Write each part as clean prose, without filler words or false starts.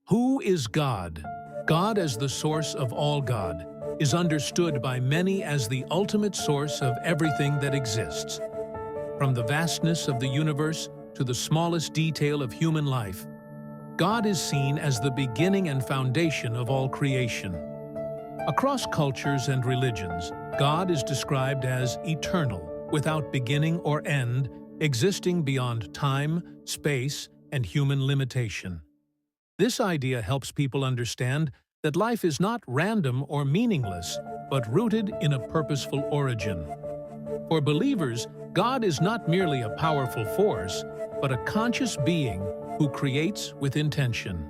Who is God? God as the source of all God is understood by many as the ultimate source of everything that exists. From the vastness of the universe to the smallest detail of human life, God is seen as the beginning and foundation of all creation. Across cultures and religions, God is described as eternal, without beginning or end, existing beyond time, space, and human limitation. This idea helps people understand that life is not random or meaningless, but rooted in a purposeful origin. For believers, God is not merely a powerful force, but a conscious being who creates with intention.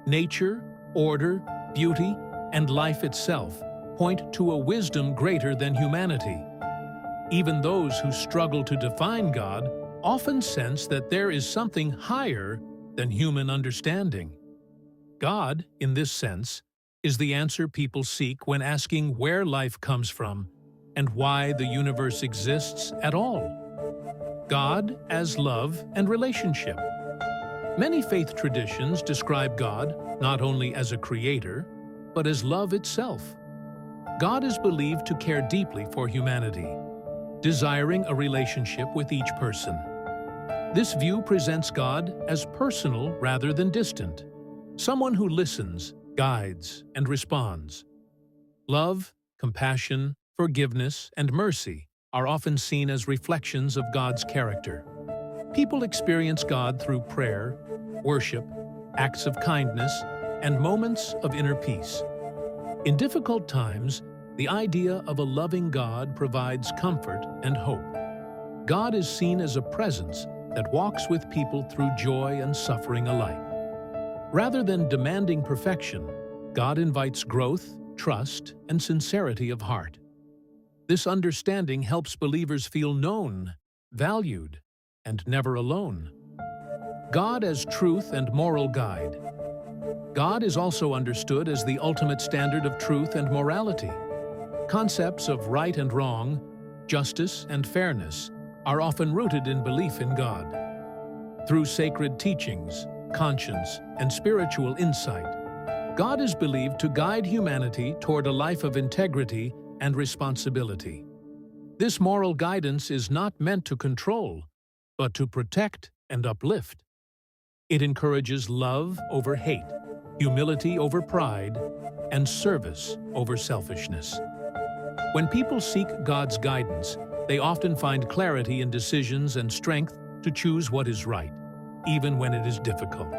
Nature, order, beauty, and life itself point to a wisdom greater than humanity. Even those who struggle to define God often sense that there is something higher than human understanding. God, in this sense, is the answer people seek when asking where life comes from and why the universe exists at all. God as love and relationship. Many faith traditions describe God not only as a creator, but as love itself. God is believed to care deeply for humanity, desiring a relationship with each person. This view presents God as personal rather than distant, someone who listens, guides, and responds. Love, compassion, forgiveness, and mercy are often seen as reflections of God's character. People experience God through prayer, worship, acts of kindness, and moments of inner peace. In difficult times, the idea of a loving God provides comfort and hope. God is seen as a presence that walks with people through joy and suffering alike. Rather than demanding perfection, God invites growth, trust, and sincerity of heart. This understanding helps believers feel known, valued, and never alone. God as truth and moral guide. God is also understood as the ultimate standard of truth and morality. Concepts of right and wrong, justice and fairness are often rooted in belief in God. Through sacred teachings, conscience, and spiritual insight, God is believed to guide humanity toward a life of integrity and responsibility. This moral guidance is not meant to control, but to protect and uplift. It encourages love over hate, humility over pride, and service over selfishness. When people seek God's guidance, they often find clarity in decisions and strength to choose what is right, even when it is difficult.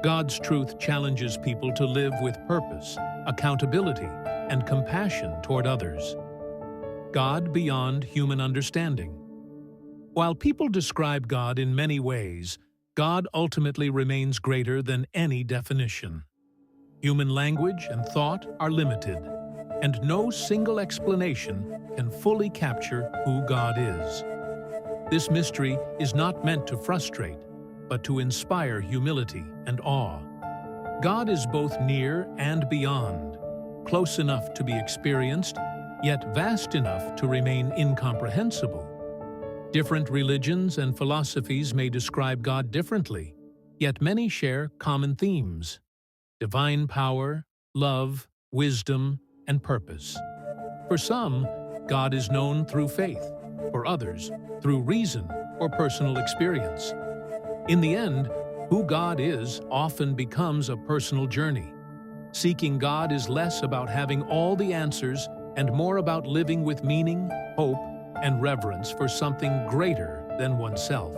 God's truth challenges people to live with purpose, accountability, and compassion toward others. God beyond human understanding. While people describe God in many ways, God ultimately remains greater than any definition. Human language and thought are limited, and no single explanation can fully capture who God is. This mystery is not meant to frustrate, but to inspire humility and awe. God is both near and beyond, close enough to be experienced, yet vast enough to remain incomprehensible. Different religions and philosophies may describe God differently, yet many share common themes: divine power, love, wisdom, and purpose. For some, God is known through faith; for others, through reason or personal experience. In the end, who God is often becomes a personal journey. Seeking God is less about having all the answers and more about living with meaning, hope, and reverence for something greater than oneself.